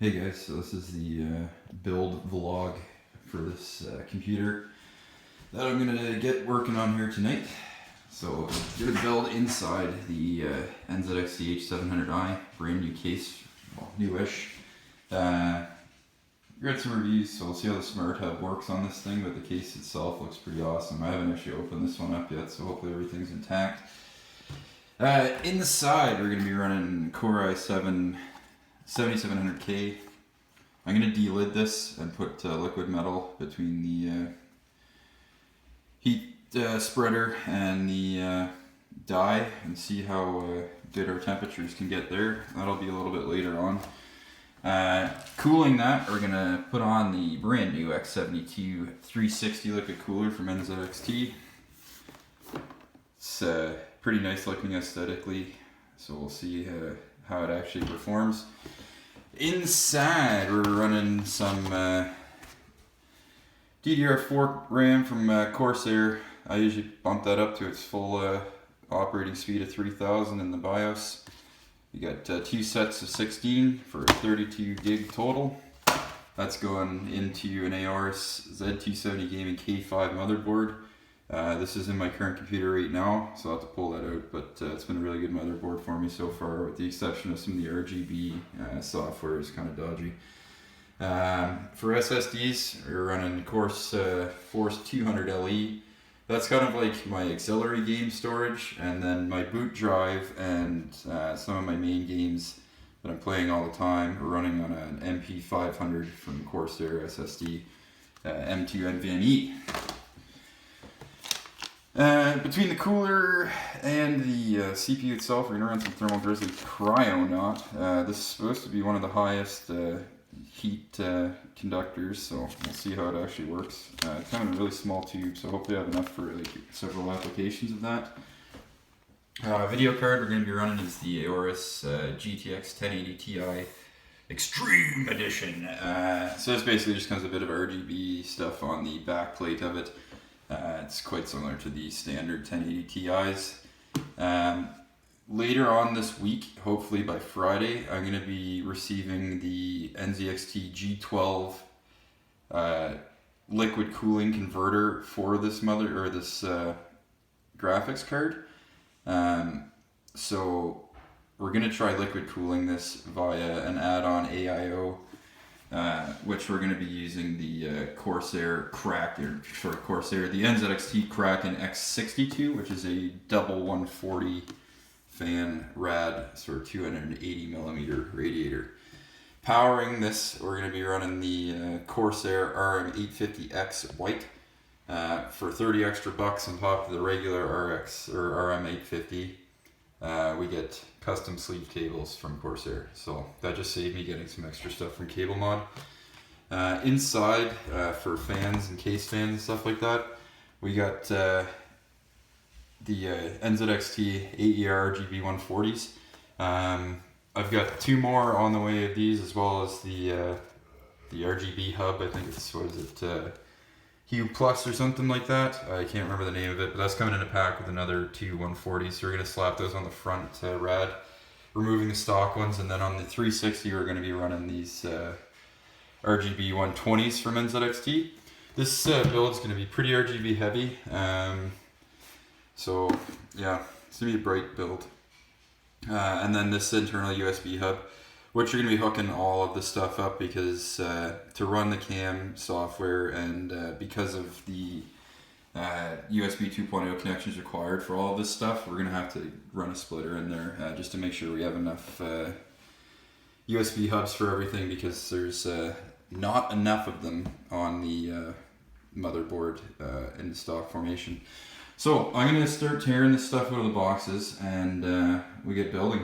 Hey guys, so this is the build vlog for this computer that I'm gonna get working on here tonight. So I'm gonna build inside the NZXT H700i, brand new case, well, newish. Read some reviews, so we'll see how the Smart Hub works on this thing, but the case itself looks pretty awesome. I haven't actually opened this one up yet, so hopefully everything's intact. In the side, we're gonna be running Core i7 7700K. I'm going to delid this and put liquid metal between the heat spreader and the die and see how good our temperatures can get there. That'll be a little bit later on. Cooling that, we're going to put on the brand new X72 360 liquid cooler from NZXT. It's pretty nice looking aesthetically, so we'll see how it actually performs. Inside, we're running some DDR4 RAM from Corsair. I usually bump that up to its full operating speed of 3000 in the BIOS. You got 2 sets of 16 for 32 gig total. That's going into an Aorus Z270 Gaming K5 motherboard. This is in my current computer right now, so I'll have to pull that out, but it's been a really good motherboard for me so far, with the exception of some of the RGB software is kind of dodgy. For SSDs, we're running Force 200LE. That's kind of like my auxiliary game storage, and then my boot drive and some of my main games that I'm playing all the time are running on an MP500 from Corsair SSD M2 NVMe. Between the cooler and the CPU itself, we're going to run some Thermal Grizzly Cryonaut. This is supposed to be one of the highest heat conductors, so we'll see how it actually works. It's kind of a really small tube, so hopefully I have enough for like several applications of that. Video card we're going to be running is the Aorus GTX 1080 Ti Extreme Edition. So this basically just comes a bit of RGB stuff on the back plate of it. It's quite similar to the standard 1080 Ti's. Later on this week, hopefully by Friday, I'm going to be receiving the NZXT G12 liquid cooling converter for this graphics card. So we're going to try liquid cooling this via an add-on AIO. Which we're going to be using the the NZXT Kraken X62, which is a double 140 fan rad sort of 280 millimeter radiator. Powering this, we're going to be running the Corsair RM850X white for 30 extra bucks on top of the regular RX or RM850. We get custom sleeve cables from Corsair, so that just saved me getting some extra stuff from Cable Mod. Inside, for fans and case fans and stuff like that, we got the NZXT AER RGB 140s. I've got 2 more on the way of these, as well as the RGB hub. I think it's, what is it, Hue Plus or something like that. I can't remember the name of it, but that's coming in a pack with another 2 140s. So we're going to slap those on the front rad, removing the stock ones, and then on the 360 we're going to be running these RGB 120s from NZXT. This build is going to be pretty RGB heavy, so yeah, it's going to be a bright build. And then this internal USB hub, which you're going to be hooking all of this stuff up because to run the cam software and because of the USB 2.0 connections required for all of this stuff, we're going to have to run a splitter in there just to make sure we have enough USB hubs for everything, because there's not enough of them on the motherboard in the stock formation. So I'm going to start tearing this stuff out of the boxes and we get building.